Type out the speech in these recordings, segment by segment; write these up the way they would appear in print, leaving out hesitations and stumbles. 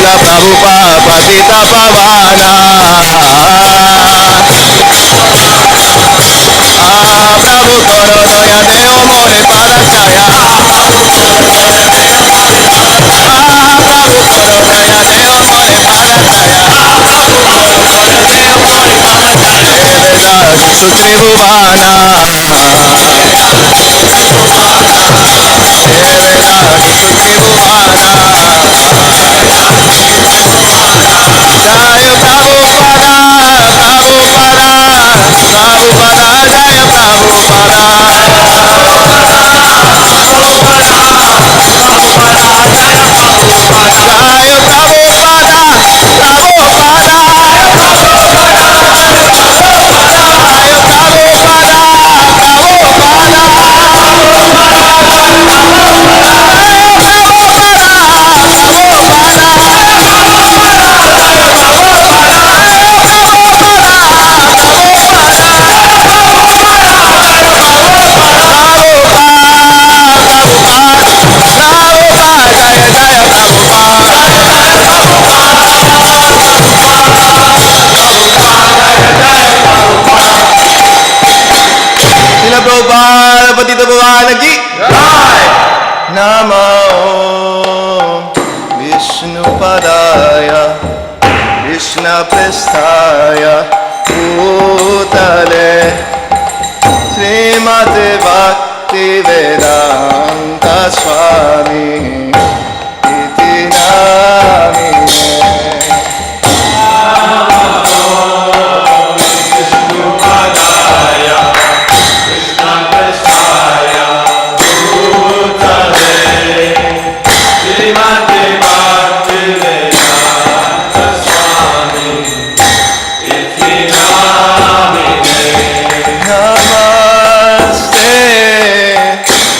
Prabhupada Patita Pavana Prabhu Koro Doya Deo More Parachaya Prabhu Koro Doya Deo More Parachaya Sukri Bhuvana Jaya Prabhupada, Prabhupada, Prabhupada, Jaya Prabhupada. Jaya Prabhupada, Prabhupada. Prabhupada Patita Pavana ki Namo Vishnupadaya Krishna Prestaya Bhutale Srimad Bhakti Vedanta Swami Iti Namine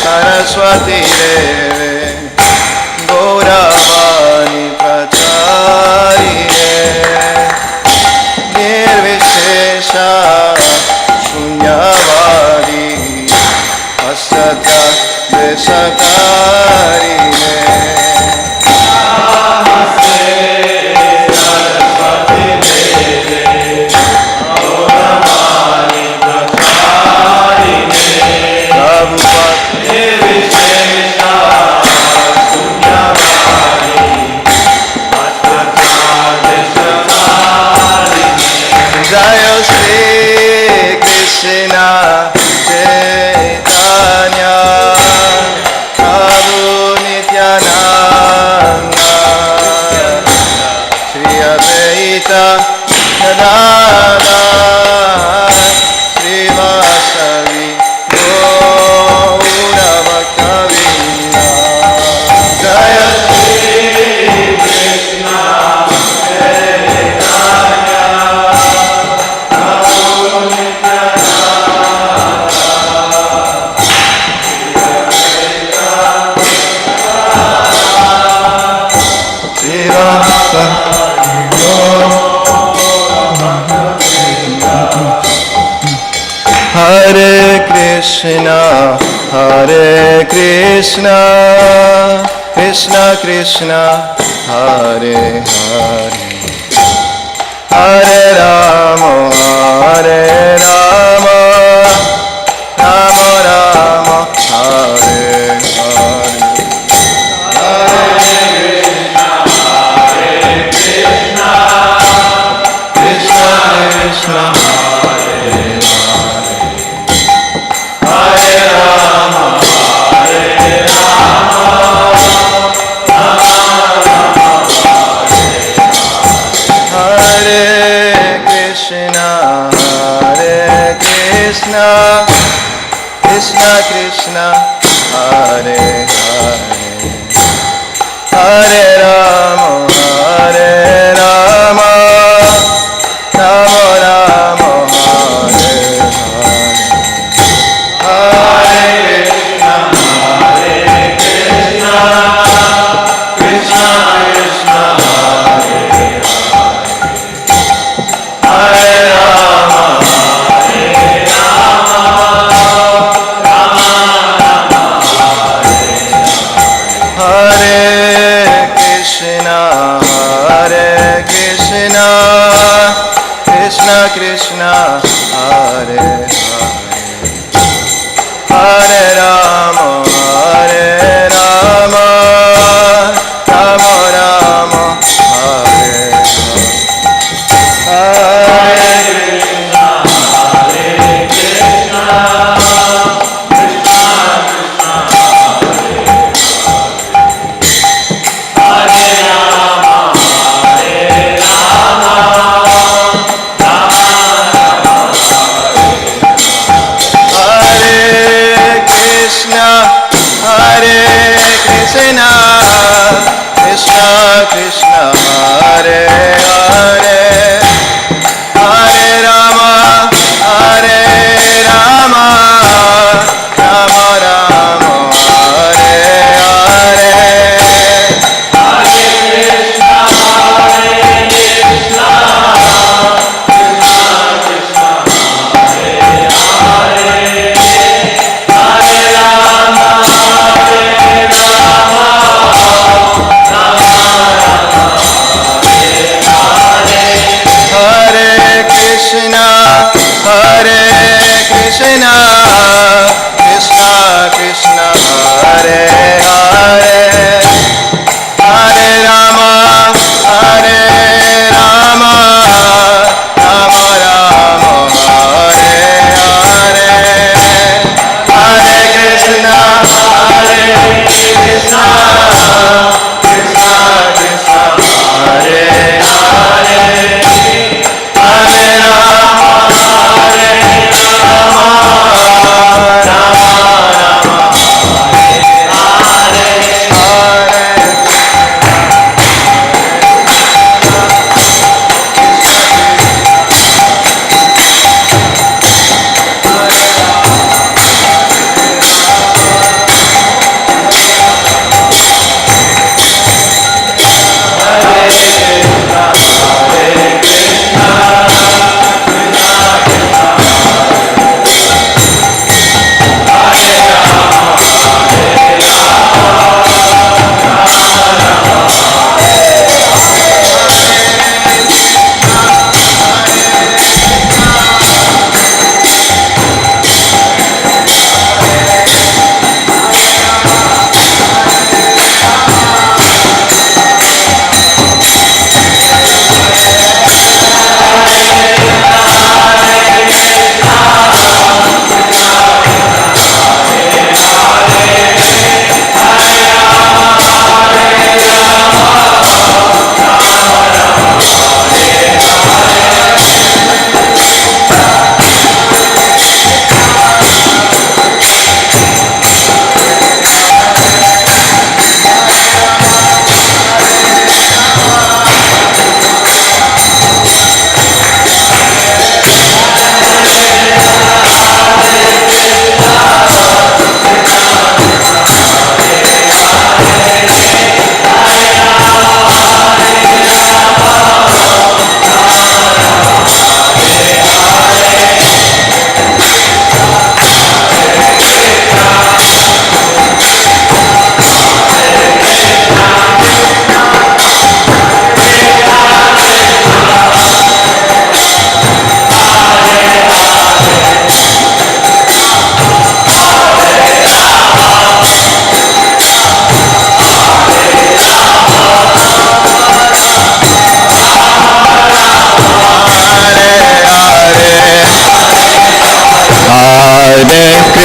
Saraswati Deve Gauravani Pracharine Nirvishesha Shunyavadi Paschatya Deshakarine Namaste Saraswati Deve Gauravani Pracharine Prabhupada Jaya Shri Krishna Chaitanya Prabhu Nityananda Shri Advaita Gadadhara Shri Vasavi Gaura Bhaktavinda Jaya Shri Krishna Hare Krishna, Hare Krishna, Krishna Krishna, Hare Hare, Hare Rama, Hare Rama, Rama Rama, Hare Hare. Krishna Krishna, Hare Rama, Hare Rama, Rama Rama, Hare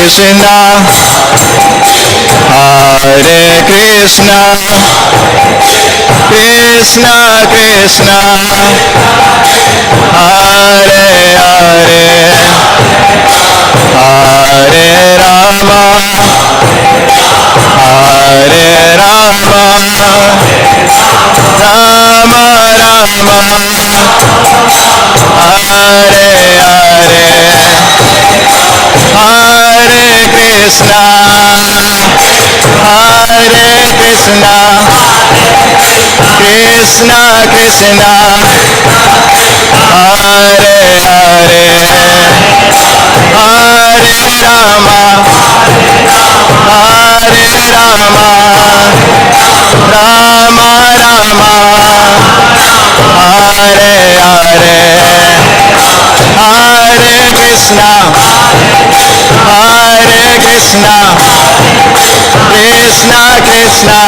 Krishna, Hare Krishna, Krishna Krishna, Hare Hare, Hare Rama, Hare Rama, Rama Rama, Hare Hare, Hare Krishna, Hare Krishna, Krishna Krishna, Hare Hare, Hare Rama, Hare Rama, Rama Rama, Hare Hare, Hare Krishna, Hare Krishna, Krishna Krishna,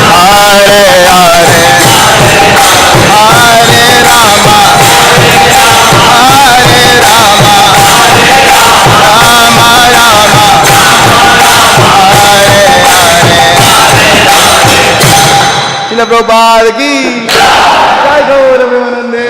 Hare Hare, Hare Rama, Hare Rama, Rama Rama, Hare Hare. Srila Prabhupada ki Jai Gaur Premanande.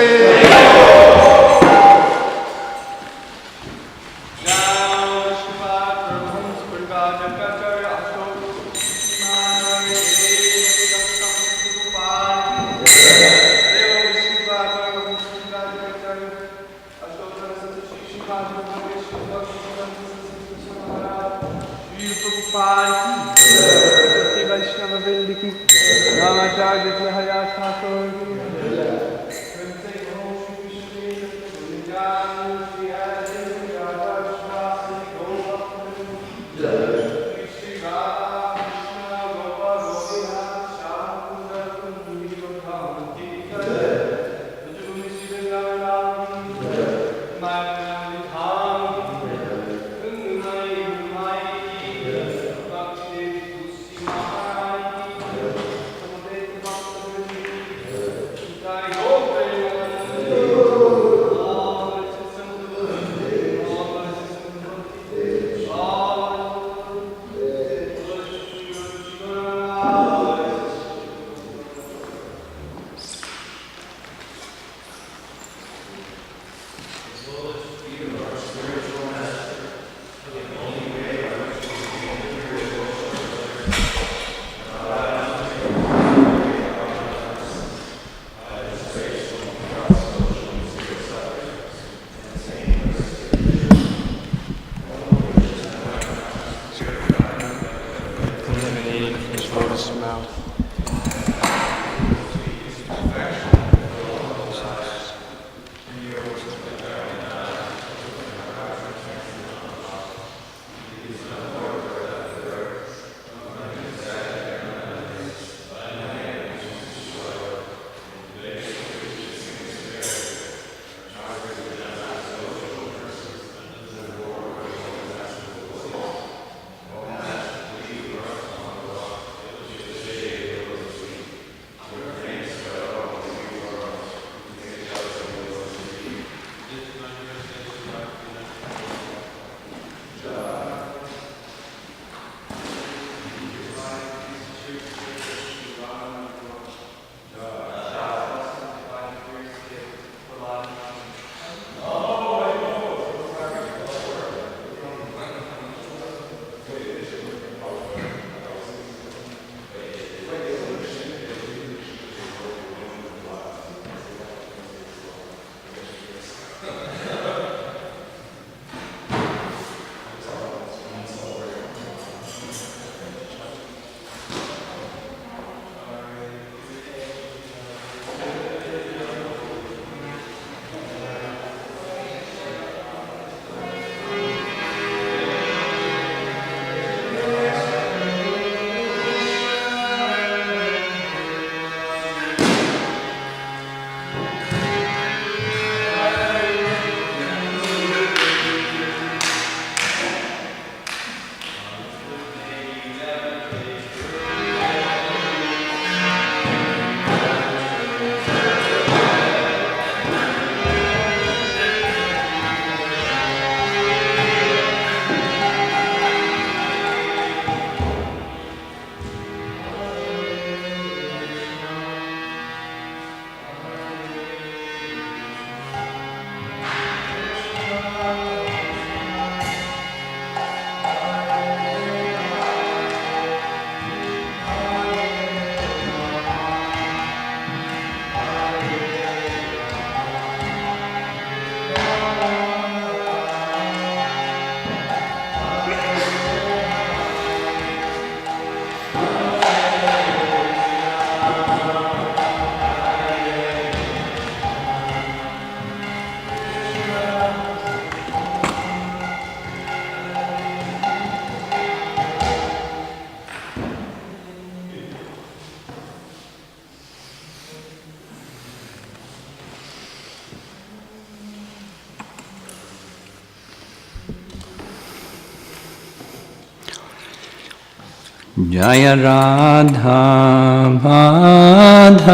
Jaya Radha Madhava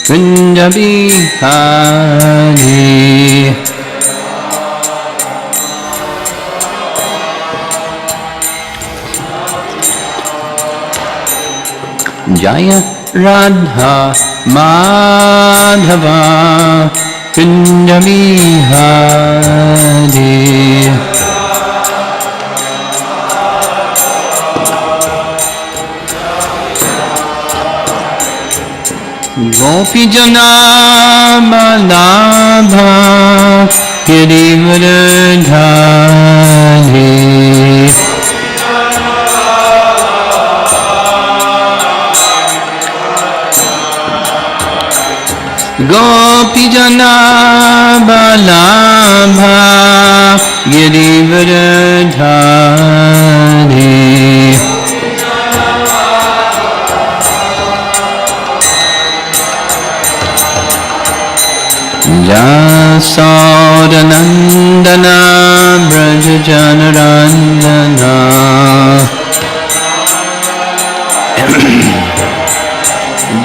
Kunja Bihari Jaya Radha Madhava Kunja Bihari Gopi Jana Balabha Girivardhari Gopi Jana Balabha Girivardhari Jasodanandana Brajajanarandana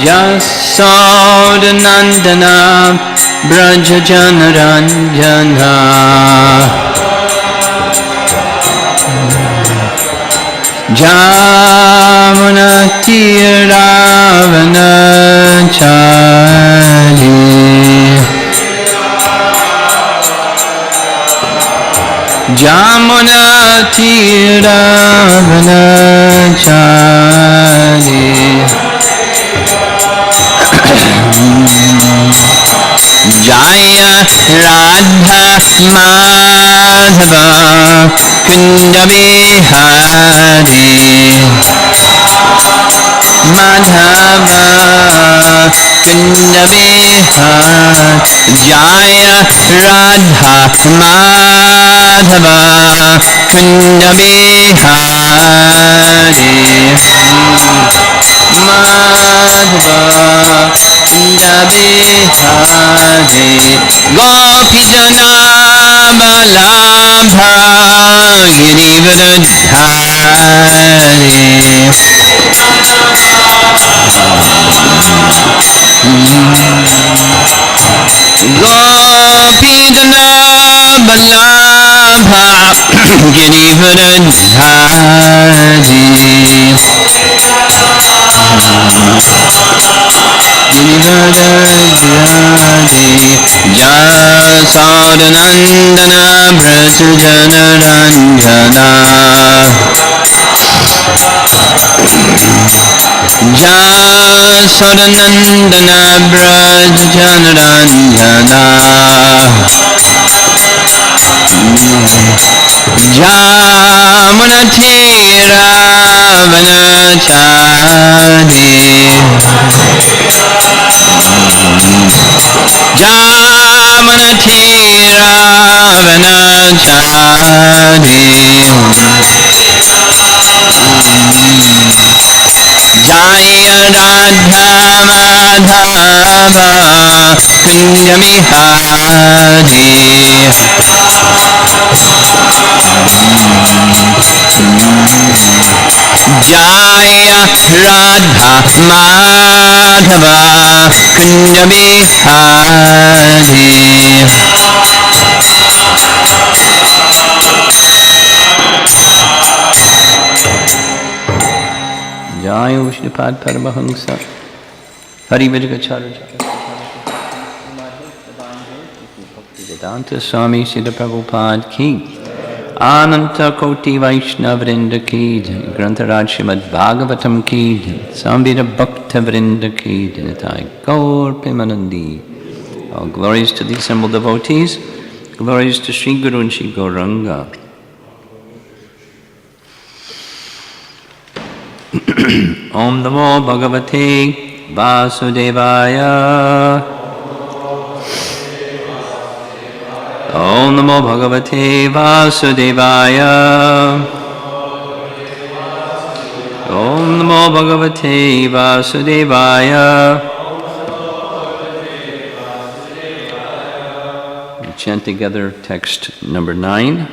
Jasodanandana Brajajanarandana Jamunatiravanachari Jamunatiravanachari Jaya Radha Madhava Kunja Bihari Madhava Kunja Bihari Jaya Radha Madhava Kunja Bihari Madhava Kunja Bihari Gopi Jana Balabha Girivardhari Gopi Jana Balabha Girivardhari Jasodanandana Brajajanarandana Jasodanandana Brajajanarandana Jamunatiravanachari Jamunatiravanachari Jaya Radha Madhava Kunja Bihari Jaya Radha Madhava Kunja Bihari Jaya Vishnupad Paramahamsa Hari Vajracharya Vedanta Swami Srila Prabhupada ki Ananta Koti Vaishnavrinda ki Grantaraj Srimad Bhagwatam ki Sambhira Bhakta Vrinda ki Dinitai Gaur Premanandi. All glories to the assembled devotees, glories to Sri Guru and Sri Gauranga. Om Namo Bhagavate Vasudevaya. Om Namo Bhagavate Vasudevaya. Om Namo Bhagavate Vasudevaya. We chant together text number 9.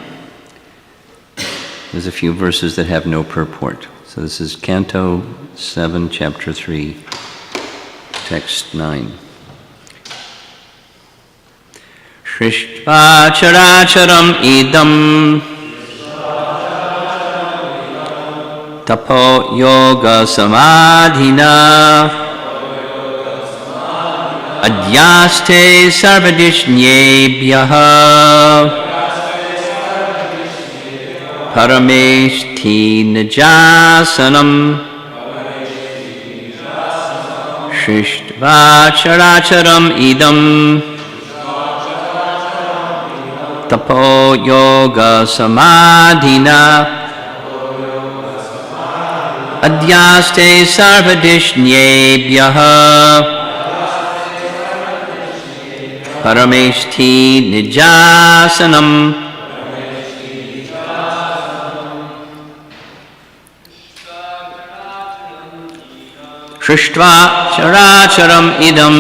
There's a few verses that have no purport. So this is Canto 7, Chapter 3, Text 9. Shrishtvā characharam idam tapo yoga samadhina adhyaste sarvadishnyebyah parameshti nijasanam Shrishtvā characharam idam tapo yoga samadhina adhyaste sarvadishnyebyah parameshti nijasanam Shrishtvā characharam idam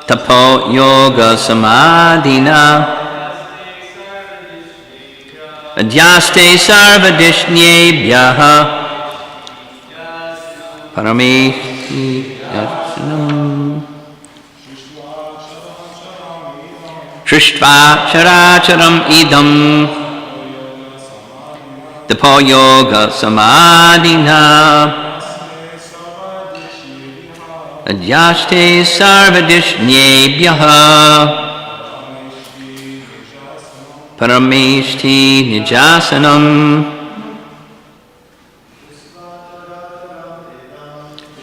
tapo yoga samadhina adhyaste sarvadishnyebyah parameshti nijasanam Shrishtvā characharam idam tapo yoga samadhina adhyaste sarvadishnyebyah parameshti nijasanam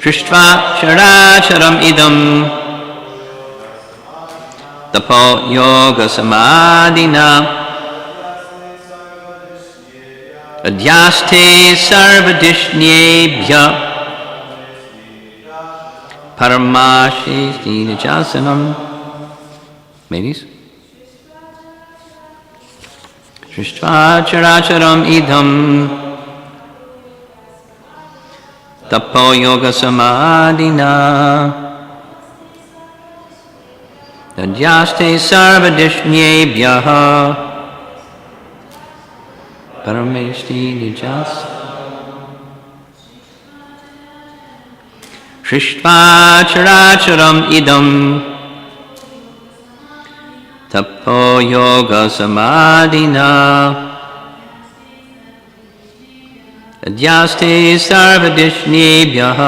Shrishtvā characharam idam tapo yoga samadhina adhyaste sarvadishnyebyah parameshti nijasanam. Ladies? Shrishtvā characharam idam tapo yoga samadhina adhyaste sarvadishnyebyah parameshti nijasanam. Shrishtvā characharam idam tapo yoga samadhina adhyaste sarvadishnyebyah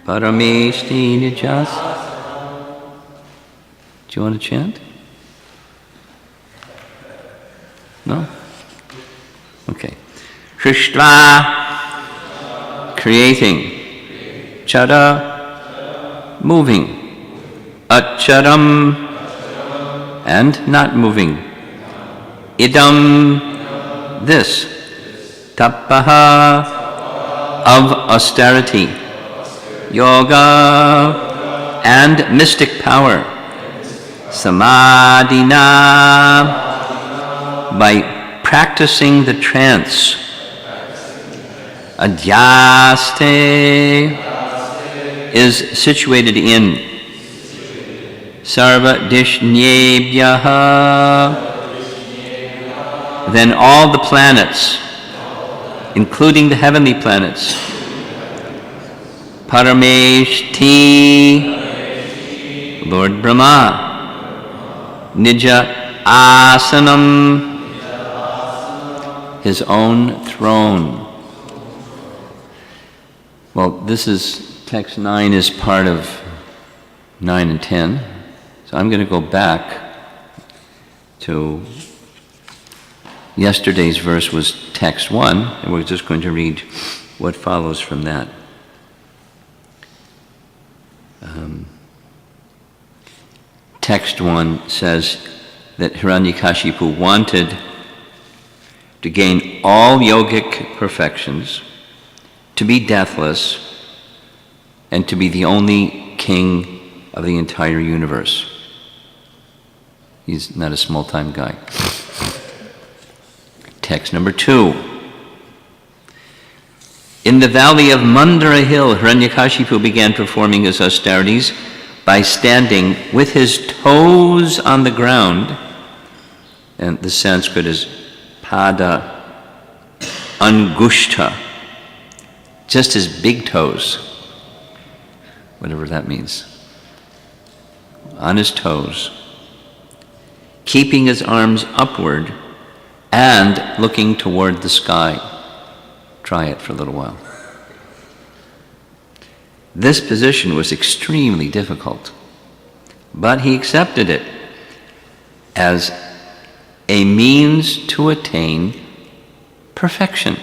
parameshti nijasanam. Do you want to chant? No? Okay. Shrishtvā, creating. Chara, moving. Acharam, and not moving. Idam, this. Tapaha, of austerity. Yoga, and mystic power. Samadhina, by practicing the trance. Adhyaste is situated in. Sarvadishnyebyah, then all the planets, including the heavenly planets. Parameshti, Lord Brahma. Nija asanam, his own throne. Well, this is, text 9 is part of 9 and 10. So I'm going to go back to yesterday's verse was text 1, and we're just going to read what follows from that. Text 1 says that Hiranyakashipu wanted to gain all yogic perfections, to be deathless, and to be the only king of the entire universe. He's not a small-time guy. Text number 2. In the valley of Mandara hill, Hiranyakashipu began performing his austerities by standing with his toes on the ground, and the Sanskrit is pada angushta, just his big toes, whatever that means, on his toes, keeping his arms upward and looking toward the sky. Try it for a little while. This position was extremely difficult, but he accepted it as a means to attain perfection.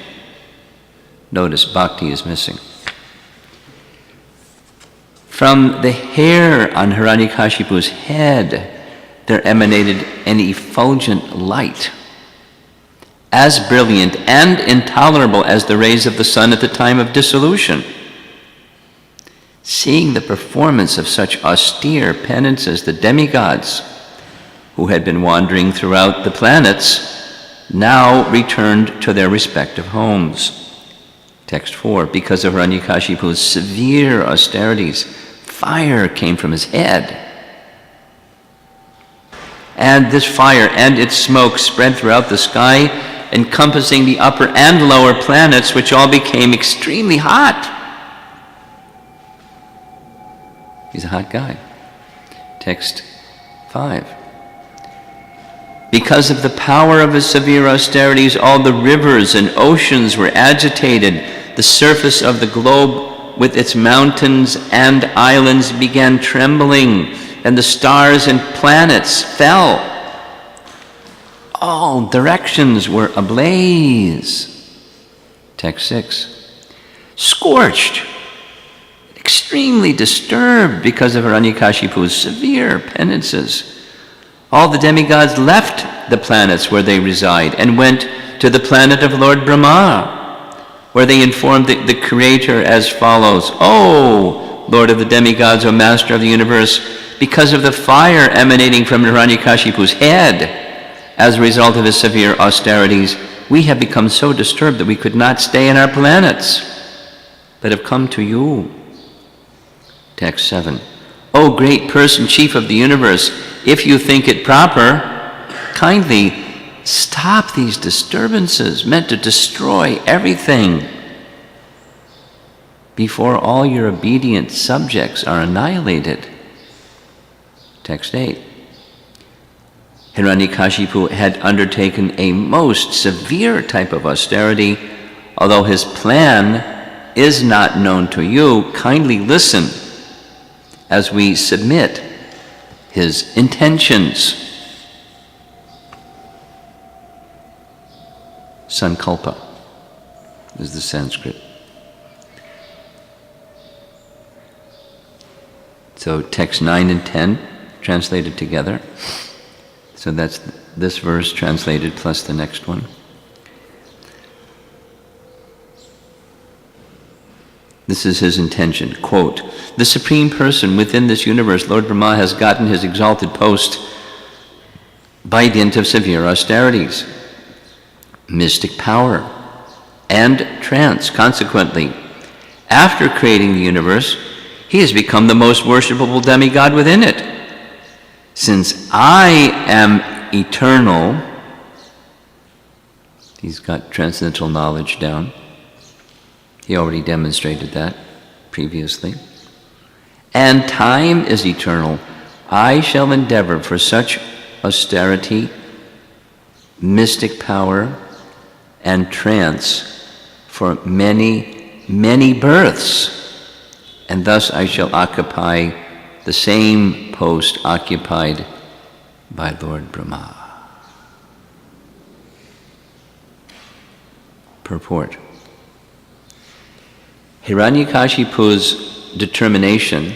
Notice bhakti is missing. From the hair on Hiranyakashipu's head, there emanated an effulgent light, as brilliant and intolerable as the rays of the sun at the time of dissolution. Seeing the performance of such austere penances, the demigods, who had been wandering throughout the planets, now returned to their respective homes. Text 4, because of Hiranyakashipu's severe austerities, fire came from his head. And this fire and its smoke spread throughout the sky, encompassing the upper and lower planets, which all became extremely hot. He's a hot guy. Text 5. Because of the power of his severe austerities, all the rivers and oceans were agitated. The surface of the globe with its mountains and islands began trembling, and the stars and planets fell. All directions were ablaze. Text 6. Scorched, extremely disturbed because of Hiranyakashipu's severe penances, all the demigods left the planets where they reside and went to the planet of Lord Brahma, where they informed the Creator as follows: "O Lord of the demigods, O Master of the universe, because of the fire emanating from Hiranyakashipu's head, as a result of his severe austerities, we have become so disturbed that we could not stay in our planets, but have come to you." Text 7. "O great person, chief of the universe, if you think it proper, kindly stop these disturbances meant to destroy everything before all your obedient subjects are annihilated." Text 8. Hiranyakashipu had undertaken a most severe type of austerity. Although his plan is not known to you, kindly listen as we submit his intentions. Sankalpa is the Sanskrit. So text 9 and 10 translated together. So that's this verse translated plus the next one. This is his intention. Quote, "The Supreme Person within this universe, Lord Brahma, has gotten his exalted post by dint of severe austerities, mystic power, and trance. Consequently, after creating the universe, he has become the most worshipable demigod within it. Since I am eternal," he's got transcendental knowledge down. He already demonstrated that previously. "And time is eternal. I shall endeavor for such austerity, mystic power, and trance for many, many births, and thus I shall occupy the same post occupied by Lord Brahma." Purport. Hiranyakashipu's determination,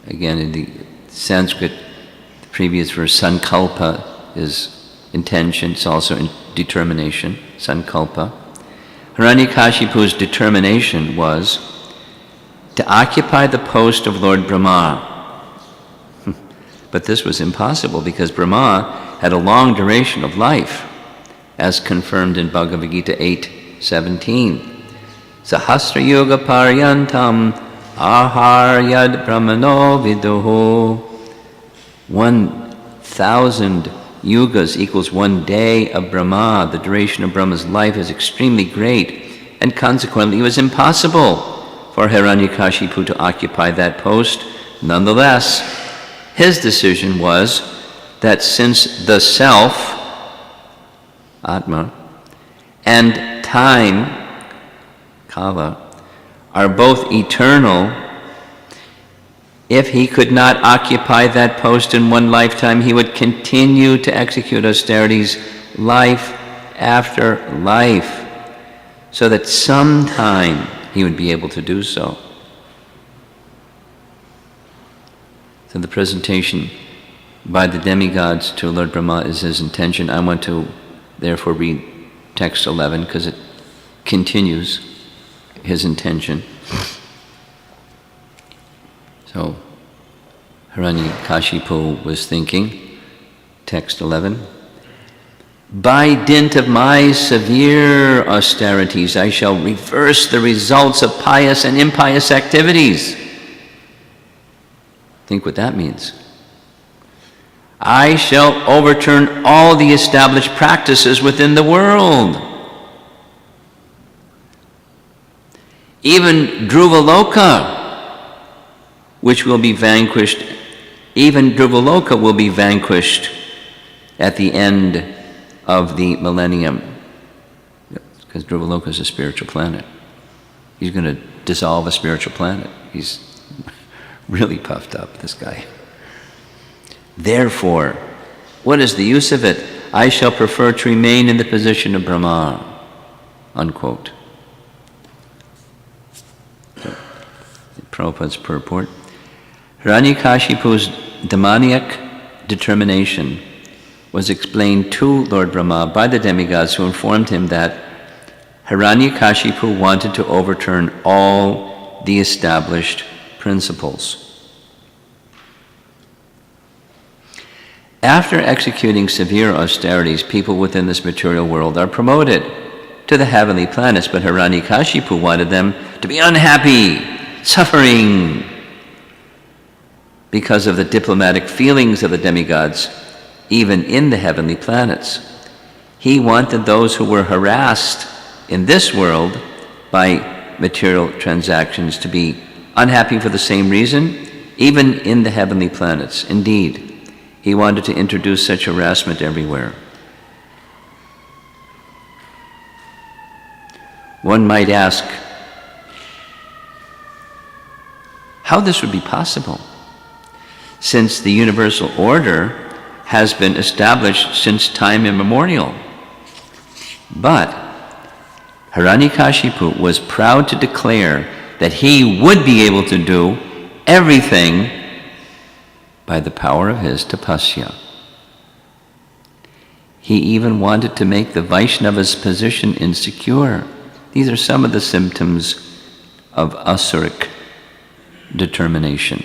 again in the Sanskrit, the previous verse, sankalpa is intention, it's also in determination, sankalpa. Hiranyakashipu's determination was to occupy the post of Lord Brahma. But this was impossible because Brahma had a long duration of life, as confirmed in Bhagavad Gita 8:17. Sahasra Yoga Paryantam aharyad brahmano viduhu. 1,000 yugas equals 1 day of Brahma. The duration of Brahma's life is extremely great, and consequently it was impossible for Hiranyakashipu to occupy that post. Nonetheless, his decision was that since the self, Atma, and time, Kala, are both eternal, if he could not occupy that post in one lifetime, he would continue to execute austerities life after life, so that sometime he would be able to do so. So the presentation by the demigods to Lord Brahma is his intention. I want to therefore read text 11 because it continues his intention. So Hiranyakashipu was thinking, text 11, by dint of my severe austerities, I shall reverse the results of pious and impious activities. Think what that means. I shall overturn all the established practices within the world. Even Dhruvaloka, which will be vanquished, even Dhruvaloka will be vanquished at the end of the millennium. Because Dhruvaloka is a spiritual planet. He's going to dissolve a spiritual planet. He's really puffed up, this guy. Therefore, what is the use of it? I shall prefer to remain in the position of Brahma, unquote. So, Prabhupada's purport. Hiranyakashipu's demoniac determination was explained to Lord Brahma by the demigods, who informed him that Hiranyakashipu wanted to overturn all the established principles. After executing severe austerities, people within this material world are promoted to the heavenly planets, but Hiranyakashipu wanted them to be unhappy, suffering, because of the diplomatic feelings of the demigods, even in the heavenly planets. He wanted those who were harassed in this world by material transactions to be unhappy for the same reason, even in the heavenly planets. Indeed, he wanted to introduce such harassment everywhere. One might ask how this would be possible, since the universal order has been established since time immemorial. But Hiranyakashipu was proud to declare that he would be able to do everything by the power of his tapasya. He even wanted to make the Vaishnava's position insecure. These are some of the symptoms of asuric determination.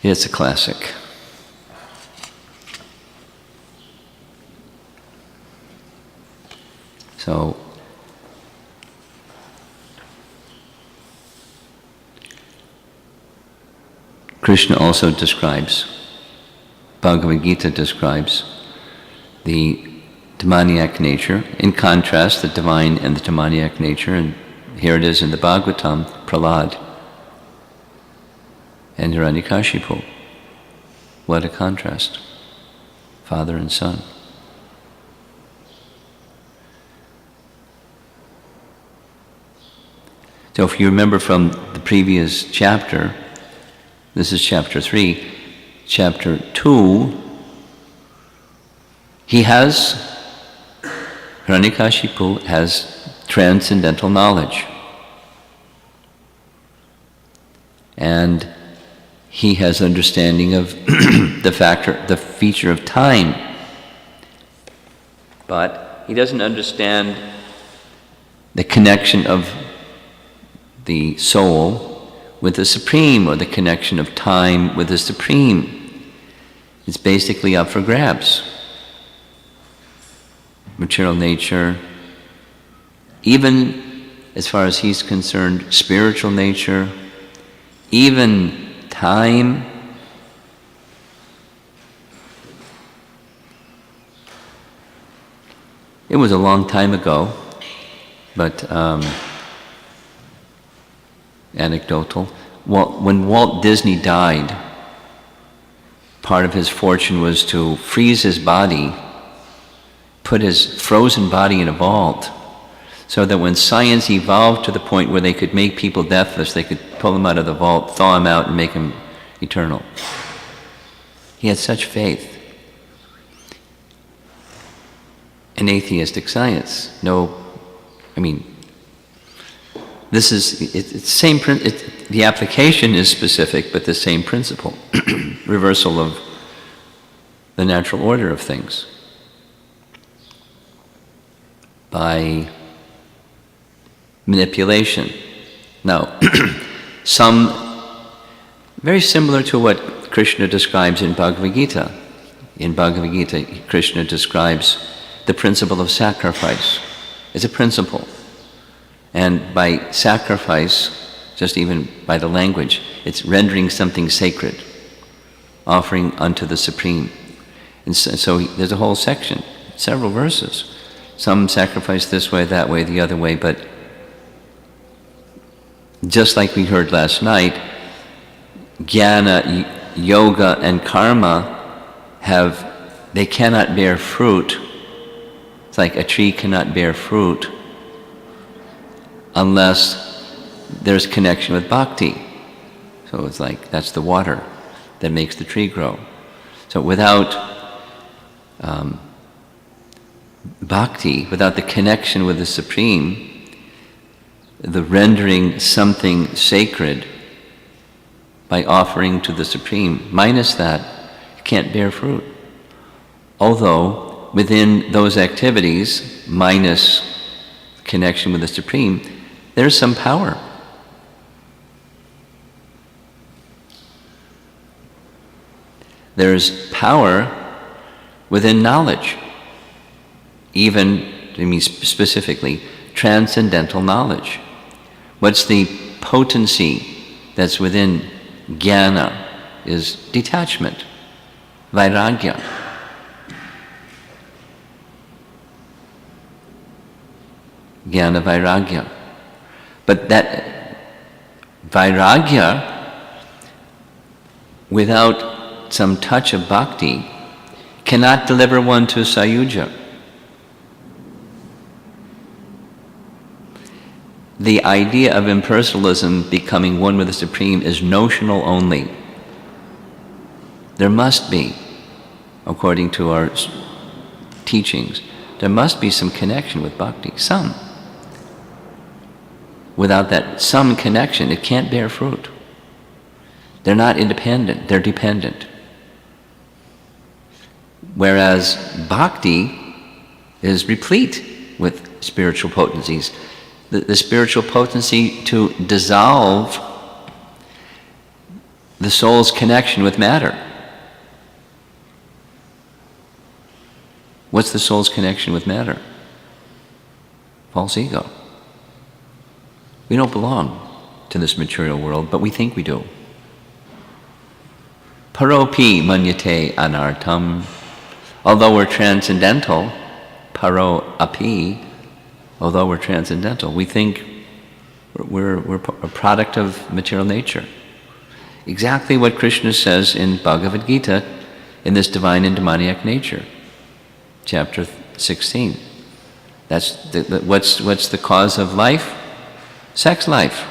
It's a classic. So, Krishna also describes, Bhagavad Gita describes the demoniac nature, in contrast, the divine and the demoniac nature, and here it is in the Bhagwatam, Prahlad and Hiranyakashipu. What a contrast, father and son. So if you remember from the previous chapter, this is chapter 3, chapter 2, Hiranyakashipu has transcendental knowledge. And he has understanding of the feature of time. But he doesn't understand the connection of the soul with the Supreme, or the connection of time with the Supreme. It's basically up for grabs. Material nature, even as far as he's concerned, spiritual nature, even time. It was a long time ago, but anecdotal. When Walt Disney died, part of his fortune was to freeze his body, put his frozen body in a vault, so that when science evolved to the point where they could make people deathless, they could pull him out of the vault, thaw him out, and make him eternal. He had such faith in atheistic science. This is, it's same. The application is specific, but the same principle. Reversal of the natural order of things by manipulation. Now, very similar to what Krishna describes in Bhagavad Gita. In Bhagavad Gita, Krishna describes the principle of sacrifice as a principle. And by sacrifice, just even by the language, it's rendering something sacred, offering unto the Supreme. And so there's a whole section, several verses. Some sacrifice this way, that way, the other way, but just like we heard last night, jnana, yoga, and karma they cannot bear fruit. It's like a tree cannot bear fruit unless there's connection with bhakti. So it's like, that's the water that makes the tree grow. So without bhakti, without the connection with the Supreme, the rendering something sacred by offering to the Supreme, minus that, it can't bear fruit. Although within those activities, minus connection with the Supreme, there's some power. There's power within knowledge, specifically, transcendental knowledge. What's the potency that's within jnana is detachment, vairagya. Jnana vairagya. But that vairagya, without some touch of bhakti, cannot deliver one to sayuja. The idea of impersonalism becoming one with the Supreme is notional only. There must be, according to our teachings, there must be some connection with bhakti, some. Without that some connection, it can't bear fruit. They're not independent, they're dependent. Whereas bhakti is replete with spiritual potencies. The spiritual potency to dissolve the soul's connection with matter. What's the soul's connection with matter? False ego. We don't belong to this material world, but we think we do. Paropi manyate anartam. Although we're transcendental, paro api, although we're transcendental, we think we're a product of material nature. Exactly what Krishna says in Bhagavad Gita in this divine and demoniac nature, chapter 16. That's what's the cause of life? Sex life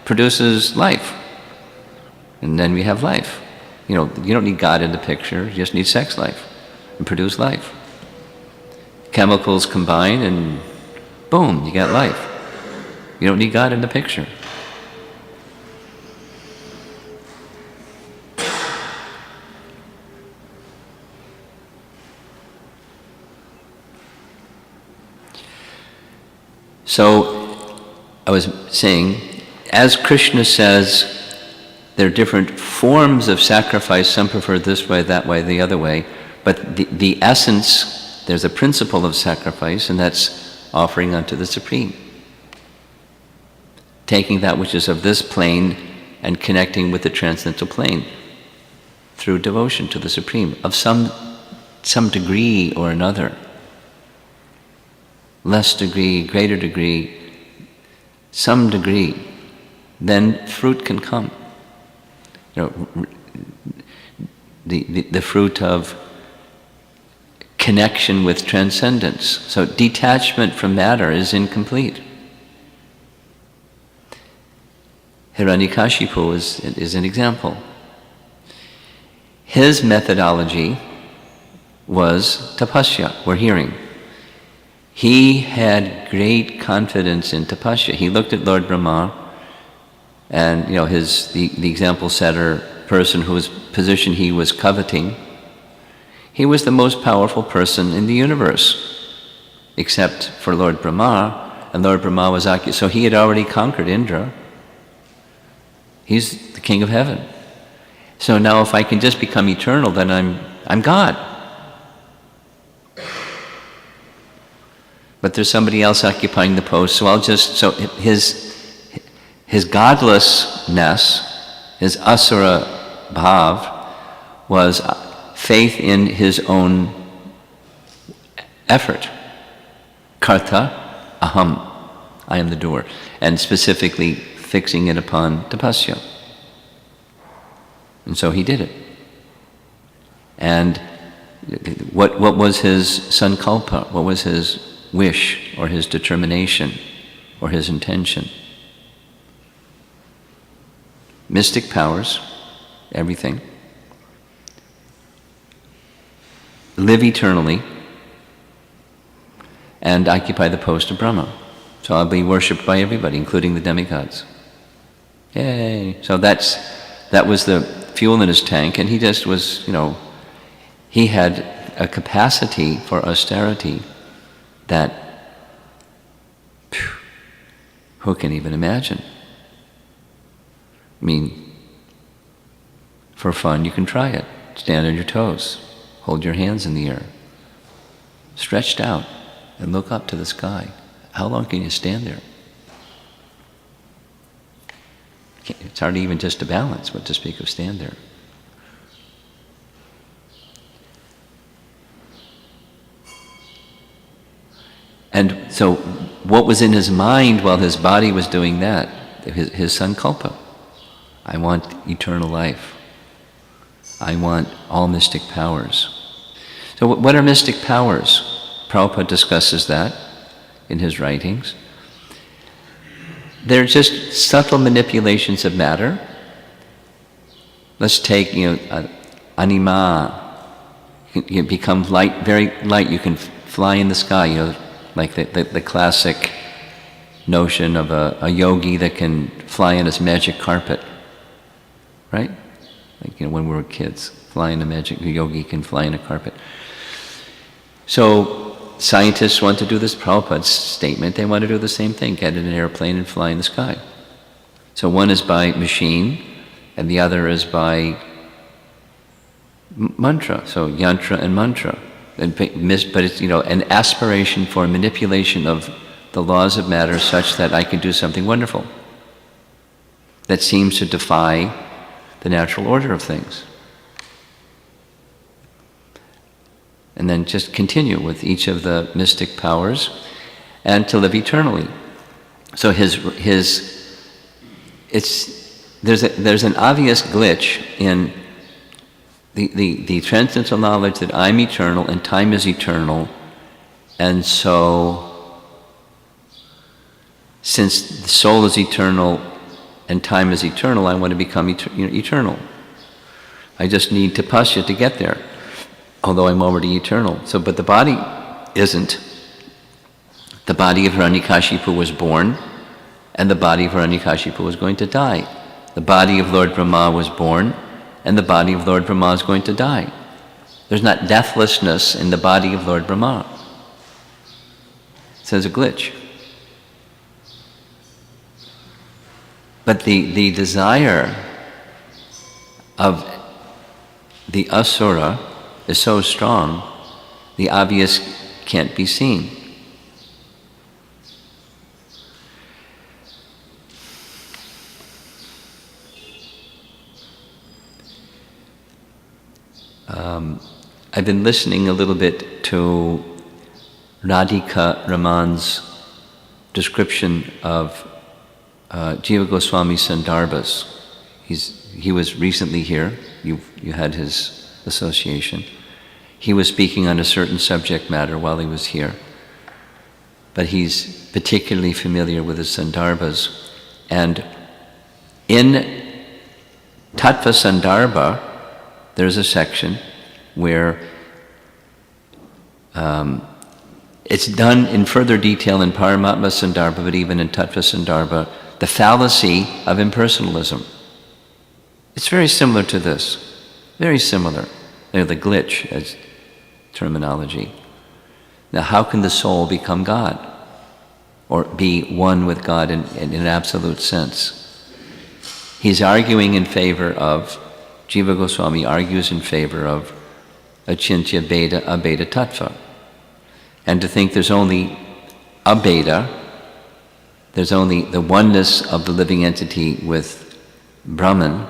produces life, and then we have life. You don't need God in the picture, you just need sex life and produce life. Chemicals combine and boom, you got life. You don't need God in the picture. So, I was saying, as Krishna says, there are different forms of sacrifice. Some prefer this way, that way, the other way. But the essence, there's a principle of sacrifice, and that's offering unto the Supreme. taking that which is of this plane and connecting with the transcendental plane through devotion to the Supreme of some degree or another. Less degree, greater degree, some degree, then fruit can come. The fruit of connection with transcendence. So detachment from matter is incomplete. Hiranyakashipu is an example. His methodology was tapasya, we're hearing. He had great confidence in tapasya. He looked at Lord Brahma, and the example setter person whose position he was coveting, he was the most powerful person in the universe, except for Lord Brahma, and Lord Brahma was so he had already conquered Indra. He's the king of heaven. So now if I can just become eternal, then I'm God. But there's somebody else occupying the post, so his godlessness, his asura bhav, was faith in his own effort. Karta aham, I am the doer, and specifically fixing it upon tapasya. And so he did it. And what was his sankalpa? What was his wish or his determination or his intention? Mystic powers, everything. Live eternally and occupy the post of Brahma. So I'll be worshipped by everybody, including the demigods. Yay! So that was the fuel in his tank, and he just was, he had a capacity for austerity that who can even imagine? I mean, for fun, you can try it. Stand on your toes, hold your hands in the air, stretched out, and look up to the sky. How long can you stand there? It's hard even just to balance, but to speak of stand there. And so what was in his mind while his body was doing that? His sankalpa. I want eternal life. I want all mystic powers. So what are mystic powers? Prabhupada discusses that in his writings. They're just subtle manipulations of matter. Let's take, anima. You become light, very light. You can fly in the sky, like the classic notion of a yogi that can fly on his magic carpet, right? Like, when we were kids, a yogi can fly in a carpet. So scientists want to do this, Prabhupada's statement, they want to do the same thing, get in an airplane and fly in the sky. So one is by machine, and the other is by mantra, so yantra and mantra. But it's, an aspiration for manipulation of the laws of matter such that I can do something wonderful that seems to defy the natural order of things. And then just continue with each of the mystic powers and to live eternally. So there's an obvious glitch in the transcendental knowledge that I'm eternal and time is eternal, and so since the soul is eternal and time is eternal, I want to become eternal. I just need tapasya to get there, although I'm already eternal. But the body isn't. The body of Hiranyakashipu was born, and the body of Hiranyakashipu was going to die. The body of Lord Brahma was born, and the body of Lord Brahma is going to die. There's not deathlessness in the body of Lord Brahma. So there's a glitch. But the desire of the asura is so strong, the obvious can't be seen. I've been listening a little bit to Radhika Raman's description of Jiva Goswami Sandarbhas. He was recently here. You had his association. He was speaking on a certain subject matter while he was here. But he's particularly familiar with the Sandarbhas. And in Tattva Sandarbha, there's a section where it's done in further detail in Paramatma Sandarbha, but even in Tattva Sandarbha, the fallacy of impersonalism. It's very similar to this, very similar. They're the glitch as terminology. Now, how can the soul become God or be one with God in an absolute sense? He's arguing in favor of, Jiva Goswami argues in favor of Achintya Beda Abeda Tattva. And to think there's only a Beda, there's only the oneness of the living entity with Brahman,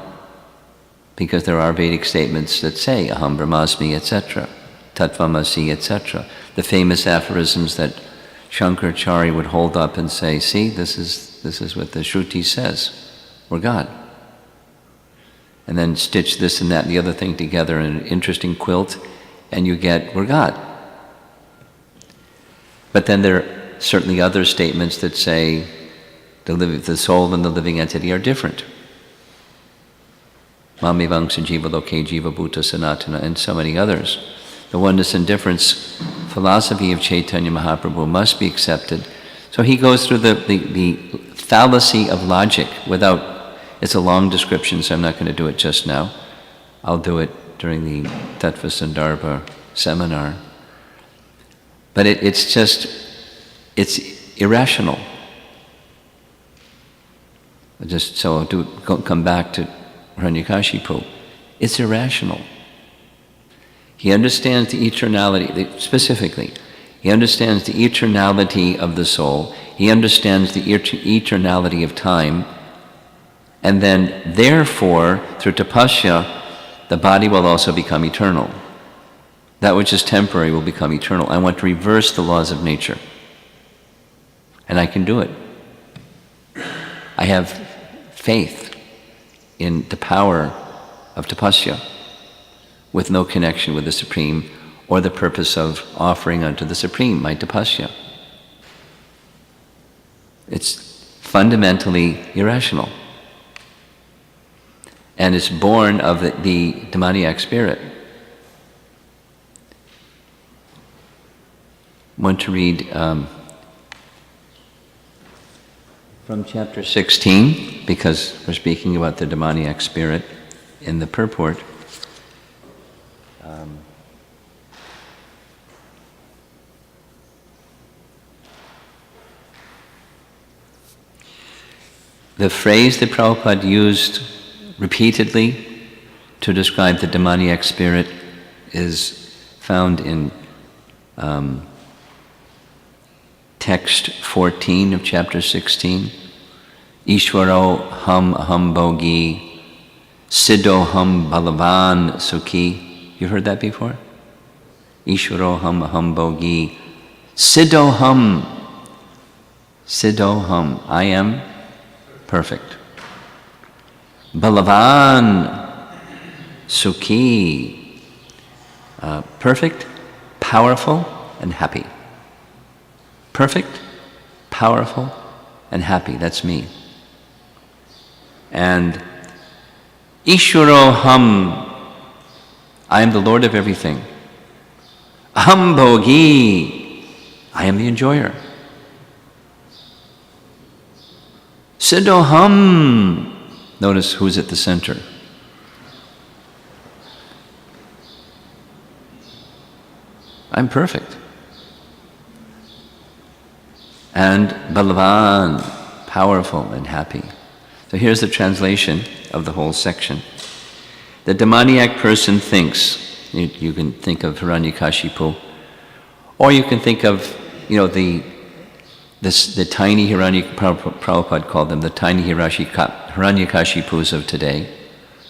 because there are Vedic statements that say Aham Brahmasmi, etc., Tattvamasi, etc. The famous aphorisms that Shankaracharya would hold up and say, see, this is what the Shruti says, we're God. And then stitch this and that and the other thing together in an interesting quilt, and you get, we're God. But then there are certainly other statements that say the soul and the living entity are different. Mamivangsa Jiva Loke Jiva Bhuta Sanatana, and so many others. The oneness and difference philosophy of Chaitanya Mahaprabhu must be accepted. So he goes through the fallacy of logic without, it's a long description, so I'm not going to do it just now. I'll do it during the Tattva Sandarbha seminar. But it's irrational. So I'll come back to Hiranyakashipu. It's irrational. He understands the eternality, specifically. He understands the eternality of the soul. He understands the eternality of time. And then, therefore, through tapasya, the body will also become eternal. That which is temporary will become eternal. I want to reverse the laws of nature. And I can do it. I have faith in the power of tapasya with no connection with the Supreme or the purpose of offering unto the Supreme my tapasya. It's fundamentally irrational. And it's born of the demoniac spirit. I want to read from chapter 16, because we're speaking about the demoniac spirit in the purport. The phrase that Prabhupada used repeatedly to describe the demoniac spirit is found in text 14 of chapter 16. Ishwaro ham aham bhogi, siddho ham balavan sukhi. You heard that before? Ishwaro ham aham bhogi, siddho ham, I am perfect. Balavan sukhi, perfect, powerful, and happy. Perfect, powerful, and happy. That's me. And Ishwaro Ham, I am the Lord of everything. Aham Bhogi, I am the enjoyer. Siddho Ham, notice who's at the center. I'm perfect. And Balavan, powerful and happy. So here's the translation of the whole section. The demoniac person thinks, you can think of Hiranyakashipu, or you can think of, the tiny Prabhupada called them the tiny Hiranyakashipus of today.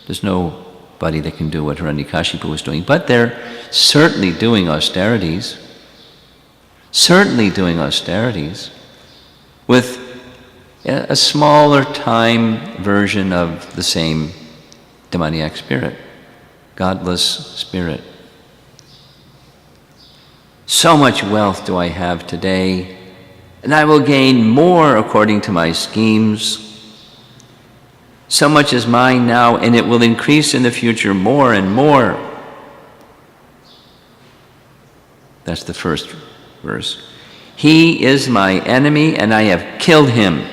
There's no nobody that can do what Hiranyakashipu was doing, but they're certainly doing austerities. Certainly doing austerities with a smaller time version of the same demoniac spirit, godless spirit. So much wealth do I have today, and I will gain more according to my schemes. So much is mine now, and it will increase in the future more and more. That's the first verse. He is my enemy, and I have killed him.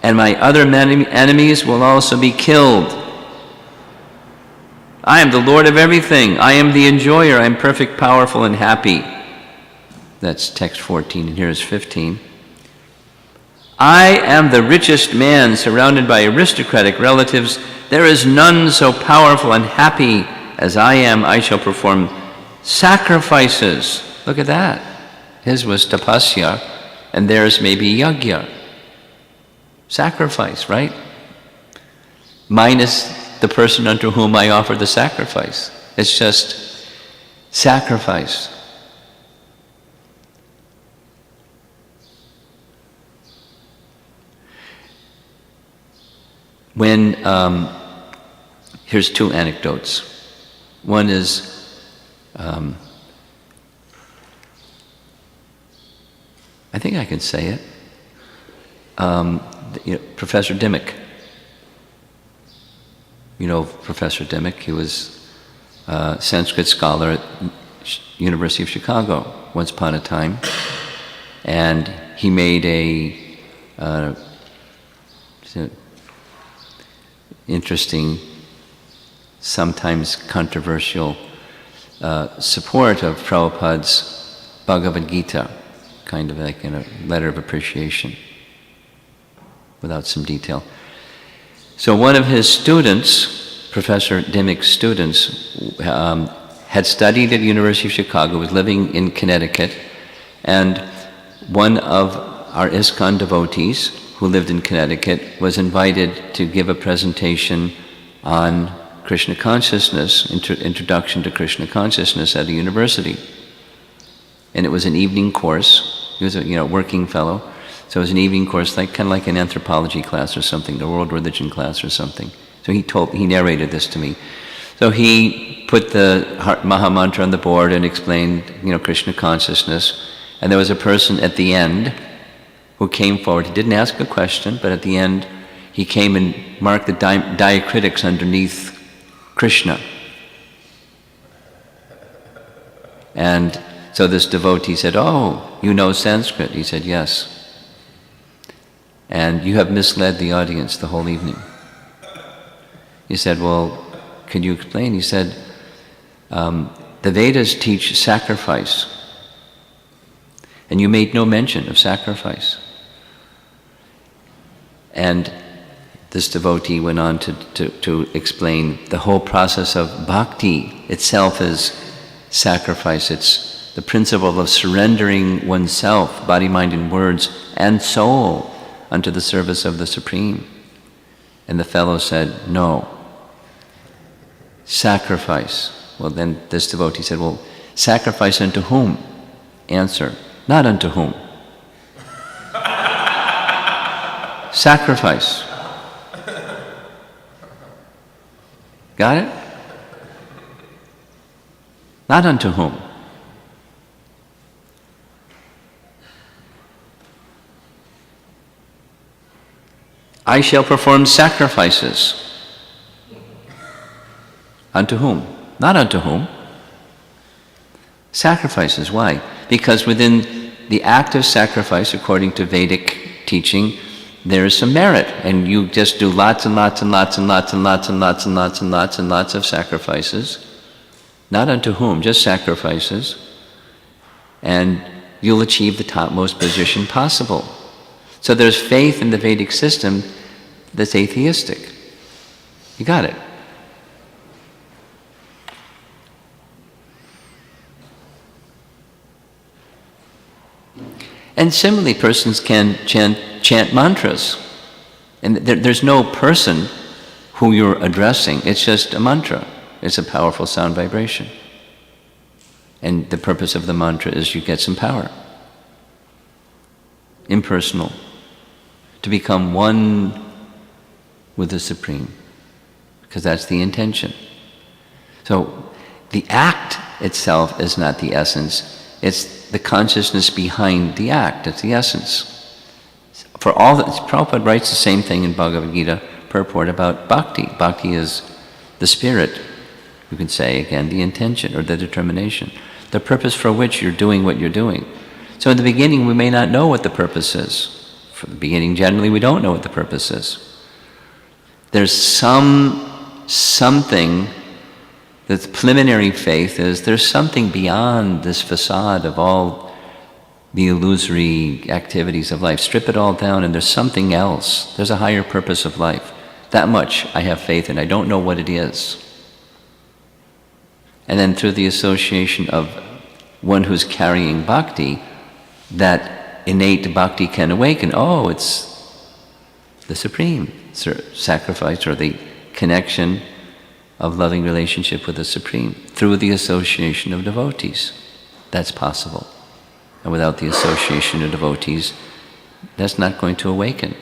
And my other enemies will also be killed. I am the Lord of everything. I am the enjoyer. I am perfect, powerful, and happy. That's text 14, and here is 15. I am the richest man, surrounded by aristocratic relatives. There is none so powerful and happy as I am. I shall perform sacrifices. Look at that. His was tapasya, and theirs may be yajna. Sacrifice, right? Minus the person unto whom I offer the sacrifice. It's just sacrifice. When, here's two anecdotes. One is, I think I can say it. Professor Dimmock. You know Professor Dimmock. He was a Sanskrit scholar at University of Chicago once upon a time. And he made a interesting, sometimes controversial support of Prabhupada's Bhagavad Gita, kind of like in a letter of appreciation, without some detail. So one of his students, Professor Dimmock's students, had studied at the University of Chicago, was living in Connecticut, and one of our ISKCON devotees who lived in Connecticut was invited to give a presentation on Krishna consciousness, introduction to Krishna consciousness at a university. And it was an evening course. He was a working fellow. So it was an evening course, kind of like an anthropology class or something, the world religion class or something. So he narrated this to me. So he put the Maha Mantra on the board and explained, Krishna consciousness. And there was a person at the end who came forward. He didn't ask a question, but at the end, he came and marked the diacritics underneath Krishna. And so this devotee said, "Oh, you know Sanskrit?" He said, "Yes." "And you have misled the audience the whole evening." He said, "Well, can you explain?" He said, "The Vedas teach sacrifice, and you made no mention of sacrifice." And this devotee went on to explain the whole process of bhakti itself is sacrifice. It's the principle of surrendering oneself, body, mind, and words, and soul unto the service of the Supreme. And the fellow said, "No. Sacrifice." Well, then this devotee said, "Well, sacrifice unto whom?" Answer, "Not unto whom. Sacrifice." Got it? Not unto whom. I shall perform sacrifices. Unto whom? Not unto whom. Sacrifices. Why? Because within the act of sacrifice, according to Vedic teaching, there is some merit, and you just do lots and lots and lots and lots and lots and lots and lots and lots and lots of sacrifices. Not unto whom, just sacrifices, and you'll achieve the topmost position possible. So there's faith in the Vedic system that's atheistic. You got it. And similarly, persons can chant mantras. And there's no person who you're addressing. It's just a mantra. It's a powerful sound vibration. And the purpose of the mantra is you get some power. Impersonal. To become one with the Supreme. Because that's the intention. So the act itself is not the essence. It's the consciousness behind the act. It's the essence. For all that, Prabhupada writes the same thing in Bhagavad Gita purport about bhakti. Bhakti is the spirit, you can say again, the intention or the determination, the purpose for which you're doing what you're doing. So in the beginning we may not know what the purpose is. For the beginning generally we don't know what the purpose is. There's something. The preliminary faith is there's something beyond this facade of all the illusory activities of life. Strip it all down and there's something else. There's a higher purpose of life. That much I have faith in. I don't know what it is. And then through the association of one who's carrying bhakti, that innate bhakti can awaken. Oh, it's the Supreme sacrifice or the connection of loving relationship with the Supreme through the association of devotees. That's possible. And without the association of devotees, that's not going to awaken.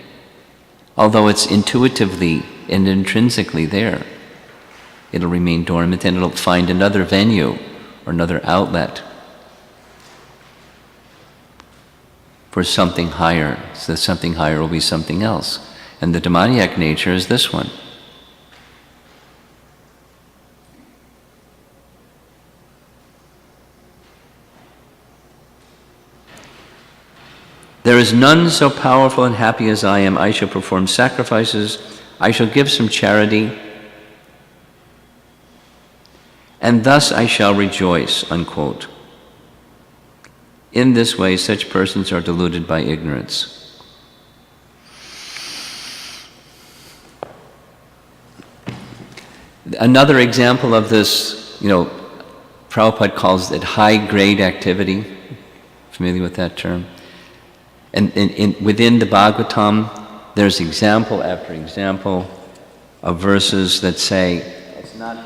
Although it's intuitively and intrinsically there, it'll remain dormant and it'll find another venue or another outlet for something higher. So that something higher will be something else. And the demoniac nature is this one. There is none so powerful and happy as I am. I shall perform sacrifices. I shall give some charity. And thus I shall rejoice, unquote. In this way, such persons are deluded by ignorance. Another example of this, Prabhupada calls it high-grade activity. Familiar with that term? And within the Bhagwatam, there's example after example of verses that say, it's not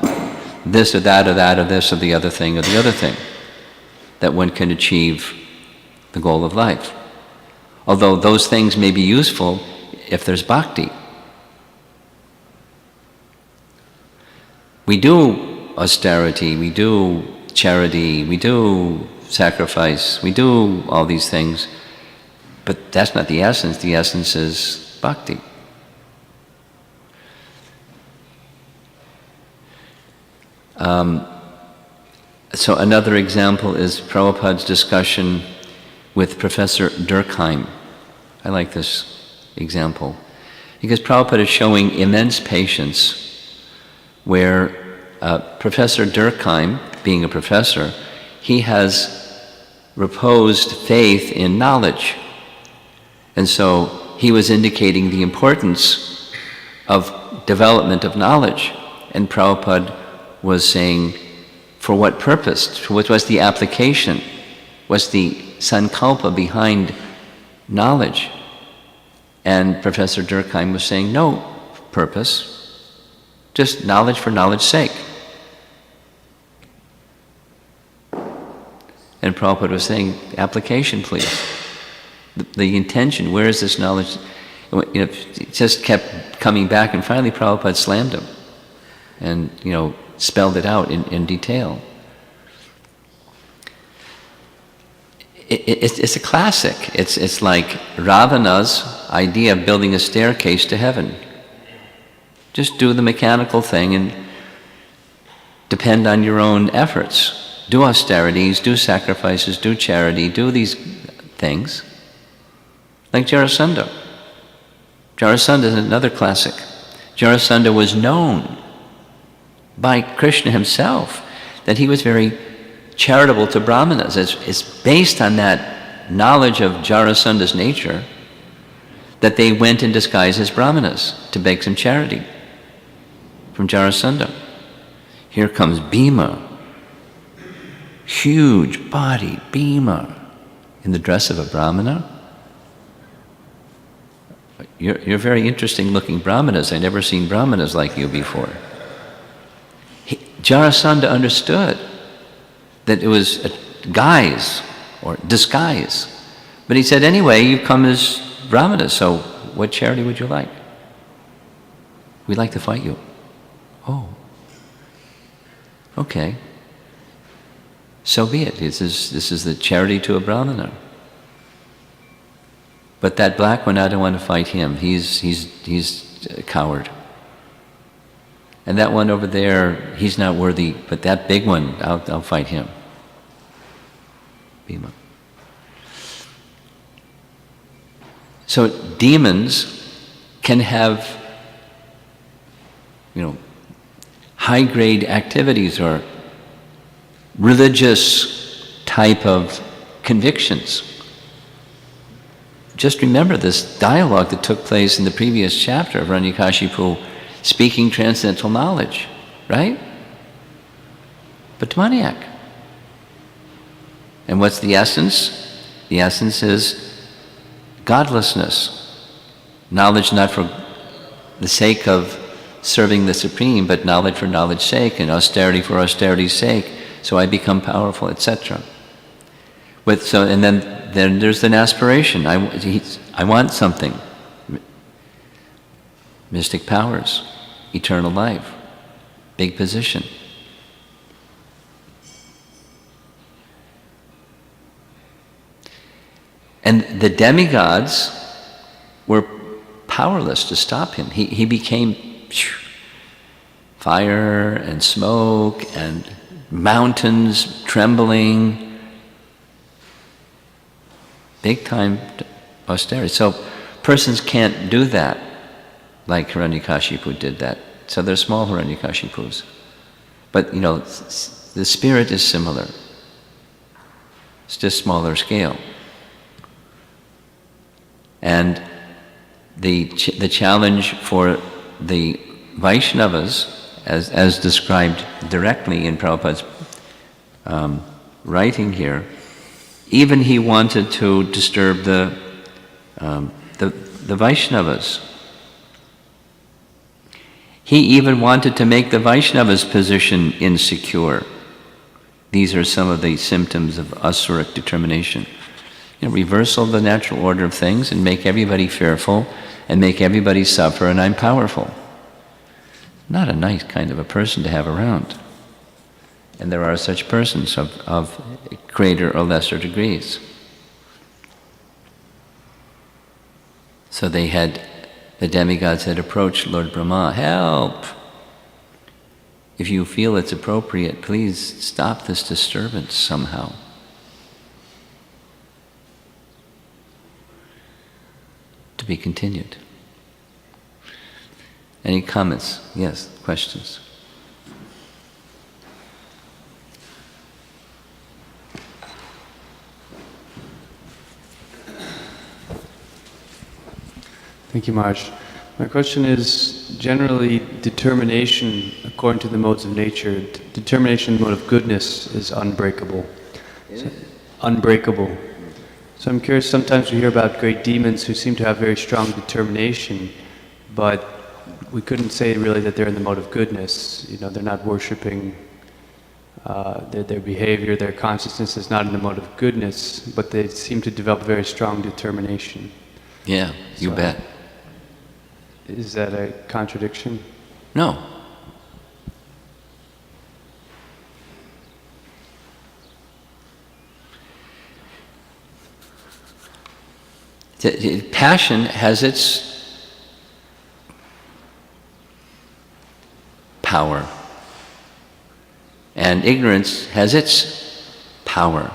this or that or that or this or the other thing, that one can achieve the goal of life. Although those things may be useful if there's bhakti. We do austerity, we do charity, we do sacrifice, we do all these things. But that's not the essence. The essence is bhakti. So another example is Prabhupada's discussion with Professor Durkheim. I like this example because Prabhupada is showing immense patience where Professor Durkheim, being a professor, he has reposed faith in knowledge. And so he was indicating the importance of development of knowledge. And Prabhupada was saying, for what purpose? What was the application? What's the sankalpa behind knowledge? And Professor Durkheim was saying, no purpose, just knowledge for knowledge's sake. And Prabhupada was saying, application please. The intention, where is this knowledge? It just kept coming back, and finally Prabhupada slammed him and, spelled it out in detail. It's a classic. It's like Ravana's idea of building a staircase to heaven. Just do the mechanical thing and depend on your own efforts. Do austerities, do sacrifices, do charity, do these things. Like Jarasandha. Jarasandha is another classic. Jarasandha was known by Krishna himself that he was very charitable to Brahmanas. It's based on that knowledge of Jarasandha's nature that they went in disguise as Brahmanas to beg some charity from Jarasandha. Here comes Bhima, huge body, Bhima, in the dress of a Brahmana. you're very interesting looking brahmanas. I've never seen brahmanas like you before. Jarasandha understood that it was a guise or disguise. But he said, anyway, you've come as brahmanas, so what charity would you like? We'd like to fight you. Oh. Okay. So be it. This is the charity to a brahmana. But that black one, I don't want to fight him. He's a coward. And that one over there, he's not worthy, but that big one, I'll fight him. Bhima. So demons can have, high-grade activities or religious type of convictions. Just remember this dialogue that took place in the previous chapter of Hiranyakashipu speaking transcendental knowledge, right? But demoniac. And what's the essence? The essence is godlessness. Knowledge not for the sake of serving the Supreme, but knowledge for knowledge's sake and austerity for austerity's sake, so I become powerful, etc. And then there's an aspiration. I want something. Mystic powers, eternal life, big position. And the demigods were powerless to stop him. He became fire and smoke and mountains trembling. Big time austerity. So persons can't do that like Hiranyakashipu did that. So they're small Hiranyakashipus. But the spirit is similar. It's just smaller scale. And the challenge for the Vaishnavas, as described directly in Prabhupada's writing here, even he wanted to disturb the Vaishnavas. He even wanted to make the Vaishnavas' position insecure. These are some of the symptoms of asuric determination. Reversal of the natural order of things and make everybody fearful and make everybody suffer, and I'm powerful. Not a nice kind of a person to have around. And there are such persons of greater or lesser degrees. So the demigods had approached Lord Brahma, help! If you feel it's appropriate, please stop this disturbance somehow. To be continued. Any comments? Yes, questions? Thank you, Maharaj. My question is, generally, determination, according to the modes of nature, determination in the mode of goodness is unbreakable. Unbreakable. So I'm curious, sometimes we hear about great demons who seem to have very strong determination, but we couldn't say really that they're in the mode of goodness. They're not worshipping, their behavior, their consciousness is not in the mode of goodness, but they seem to develop very strong determination. Yeah, you bet. Is that a contradiction? No. Passion has its power, and ignorance has its power.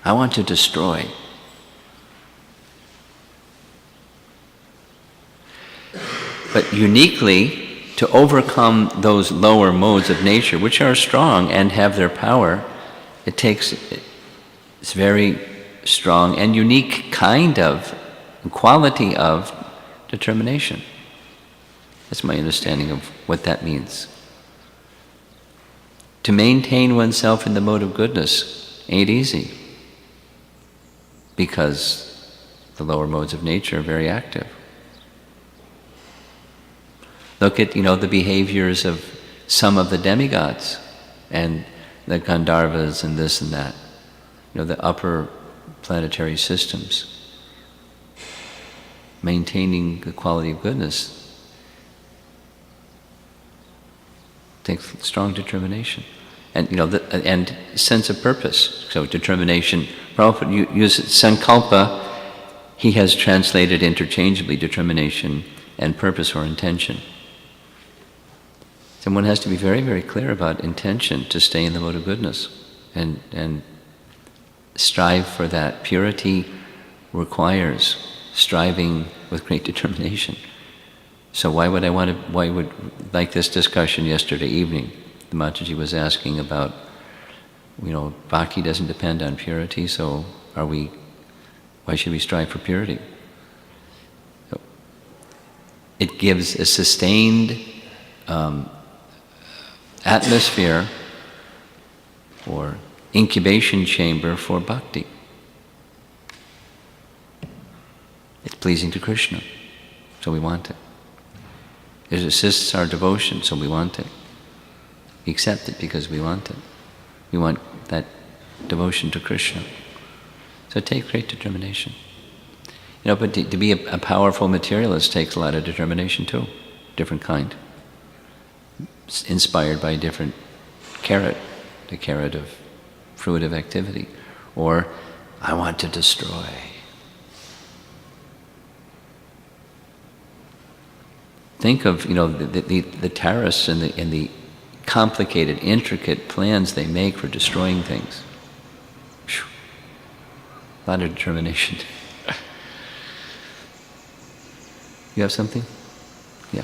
I want to destroy. But uniquely, to overcome those lower modes of nature, which are strong and have their power, it's very strong and unique kind of, quality of determination. That's my understanding of what that means. To maintain oneself in the mode of goodness ain't easy, because the lower modes of nature are very active. Look at, the behaviors of some of the demigods and the Gandharvas and this and that, the upper planetary systems. Maintaining the quality of goodness takes strong determination. And, and sense of purpose. So determination, Prabhupada uses sankalpa, he has translated interchangeably determination and purpose or intention. So one has to be very, very clear about intention to stay in the mode of goodness and strive for that. Purity requires striving with great determination. So why would like this discussion yesterday evening, the Mataji was asking about, bhakti doesn't depend on purity, so why should we strive for purity? It gives a sustained atmosphere or incubation chamber for bhakti. It's pleasing to Krishna, so we want it. It assists our devotion, so we want it. We accept it because we want it. We want that devotion to Krishna. So it takes great determination. But to be a powerful materialist takes a lot of determination too, different kind. It's inspired by a different carrot, the carrot of fruitive activity. Or, I want to destroy. Think of, the terrorists and the complicated, intricate plans they make for destroying things. Whew. A lot of determination. You have something? Yeah.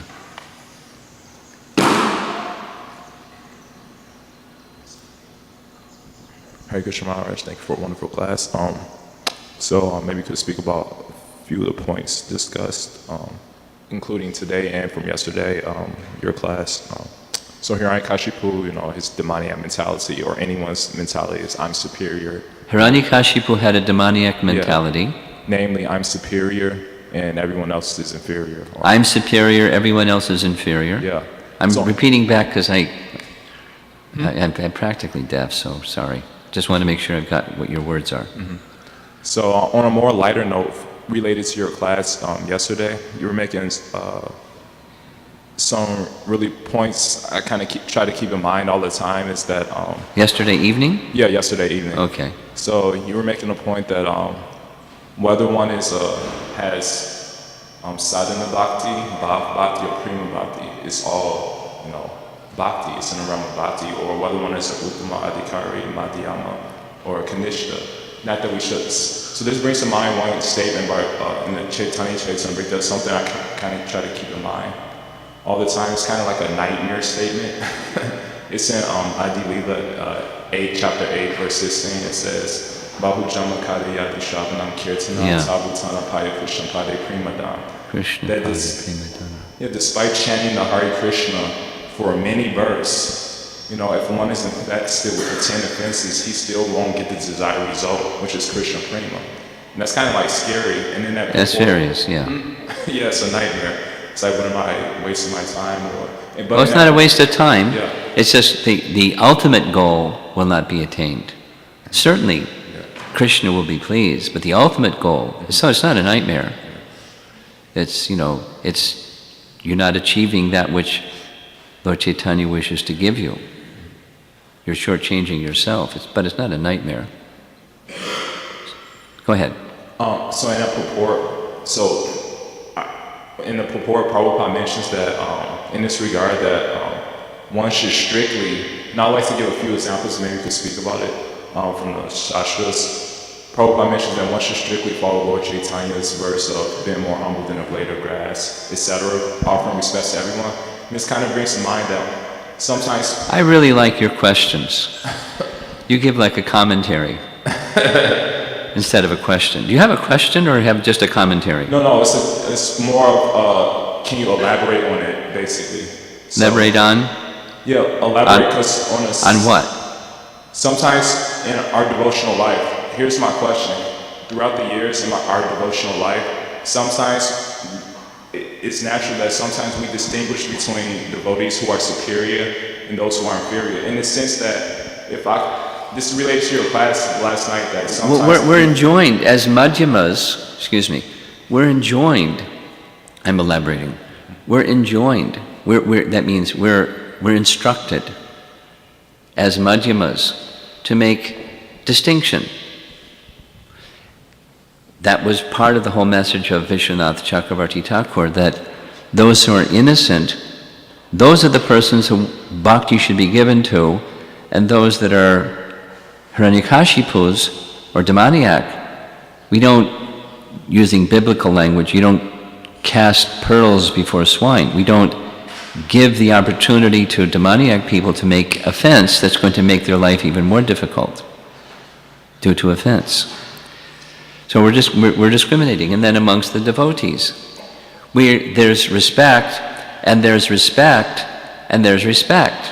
Hare Krishna Maharaj, thank you for a wonderful class. Maybe you could speak about a few of the points discussed, including today and from yesterday, your class. So Hiranyakashipu, his demoniac mentality, or anyone's mentality, is I'm superior. Hiranyakashipu had a demoniac mentality. Yeah. Namely, I'm superior and everyone else is inferior. I'm superior, everyone else is inferior. Yeah. I'm repeating back because I'm practically deaf, so sorry. Just want to make sure I've got what your words are. Mm-hmm. So on a more lighter note, related to your class yesterday, you were making some really points I kind of try to keep in mind all the time is that... yesterday evening? Yeah, yesterday evening. Okay. So you were making a point that whether one has sadhana bhakti, bhav bhakti, or prima bhakti, it's all, bhakti, it's in the realm of bhakti, or whether one is a uttama, adhikari, madhyama, or kanishta. Not that we should. So this brings to mind one statement by, in the Chaitanya Charitamrita, something I kind of try to keep in mind all the time. It's kind of like a nightmare statement. It's in Adi Lila 8, chapter 8, verse 16. It says, Bahu Jama Kadaya Dishavanam Kirtanam Sabutana Paya Krishna Pade Primadam. That despite chanting the Hare Krishna for many births, if one is infested with the 10 offenses, he still won't get the desired result, which is Krishna Prema. And that's kind of like scary. And then that's serious, yeah. Yeah, it's a nightmare. It's like, what am I wasting my time? Well, it's not a waste of time. Yeah. It's just the ultimate goal will not be attained. Certainly, Krishna will be pleased, but the ultimate goal, so it's not a nightmare. It's, you're not achieving that which Lord Chaitanya wishes to give you. You're shortchanging yourself, but it's not a nightmare. Go ahead. So in the purport, Prabhupada mentions that in this regard that one should strictly, and I'd like to give a few examples, maybe you could speak about it from the Shastras. Prabhupada mentions that one should strictly follow Lord Chaitanya's verse of being more humble than a blade of grass, etc., offering respect to everyone. And this kind of brings to mind that sometimes... I really like your questions. You give like a commentary instead of a question. Do you have a question or have just a commentary? No, it's more of, can you elaborate on it, basically? Elaborate on? Yeah, elaborate because on what? Sometimes in our devotional life, here's my question. Throughout the years in our devotional life, sometimes it's natural that sometimes we distinguish between devotees who are superior and those who are inferior, in the sense that this relates to your class last night, that sometimes... Well, we're enjoined, as Madhyamas, we're enjoined, I'm elaborating, we're enjoined, that means we're instructed, as Madhyamas, to make distinction. That was part of the whole message of Vishwanath Chakravarti Thakur, that those who are innocent, those are the persons who bhakti should be given to, and those that are Hiranyakashipus or demoniac, we don't, using biblical language, you don't cast pearls before swine. We don't give the opportunity to demoniac people to make offense that's going to make their life even more difficult due to offense. So we're discriminating. And then amongst the devotees, there's respect, and there's respect, and there's respect.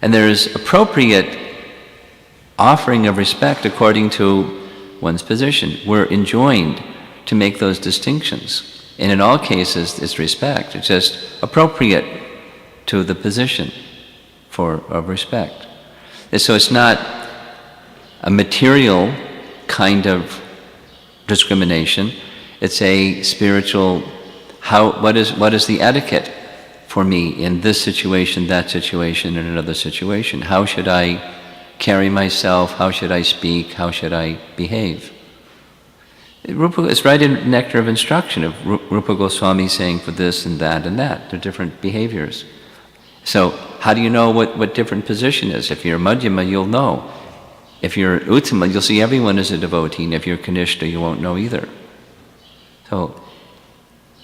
And there's appropriate offering of respect according to one's position. We're enjoined to make those distinctions. And in all cases, it's respect. It's just appropriate to the position of respect. And so it's not a material kind of discrimination. It's a spiritual, what is the etiquette for me in this situation, that situation, and another situation? How should I carry myself? How should I speak? How should I behave? It's right in Nectar of Instruction of Rupa Goswami saying for this and that and that. They're different behaviors. So how do you know what different position is? If you're Madhyama, you'll know. If you're Uttama, you'll see everyone as a devotee, and if you're Kanishta, you won't know either. So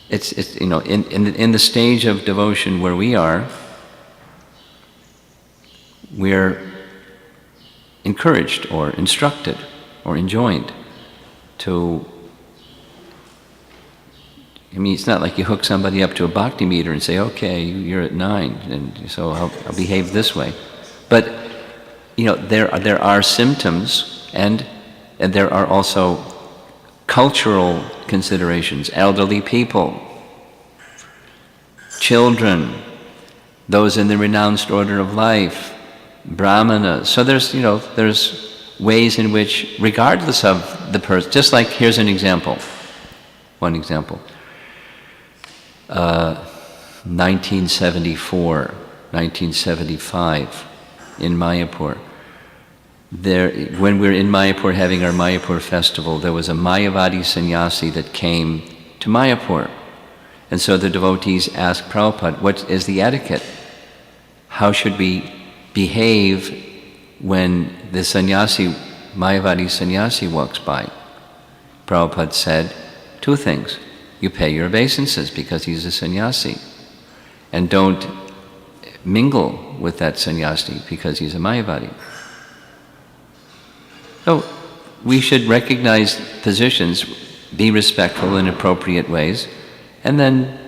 it's in the stage of devotion where we are, we're encouraged or instructed or enjoined to, it's not like you hook somebody up to a bhakti meter and say, okay, you're at 9, and so I'll behave this way. But, there are symptoms, and there are also cultural considerations. Elderly people, children, those in the renounced order of life, brahmanas. So there's ways in which, regardless of the person, just like, here's an example, one example. 1974, 1975, in Mayapur. When we were in Mayapur having our Mayapur festival, there was a Mayavadi sannyasi that came to Mayapur. And so the devotees asked Prabhupada, what is the etiquette? How should we behave when the sannyasi, Mayavadi sannyasi walks by? Prabhupada said 2 things. You pay your obeisances because he's a sannyasi. And don't mingle with that sannyasi because he's a Mayavadi. So we should recognize positions, be respectful in appropriate ways, and then,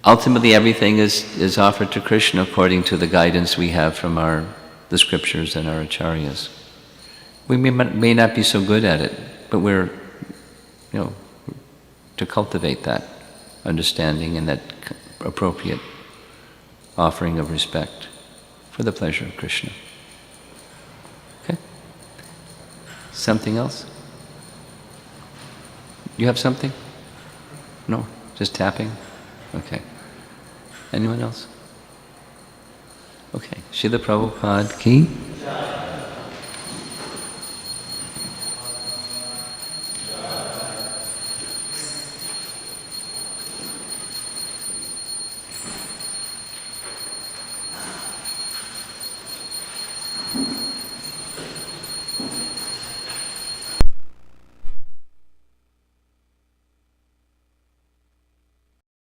ultimately everything is offered to Krishna according to the guidance we have from the scriptures and our acharyas. We may not be so good at it, but we're, to cultivate that understanding and that appropriate offering of respect for the pleasure of Krishna. Okay? Something else? You have something? No? Just tapping? Okay. Anyone else? Okay. Srila Prabhupada ki?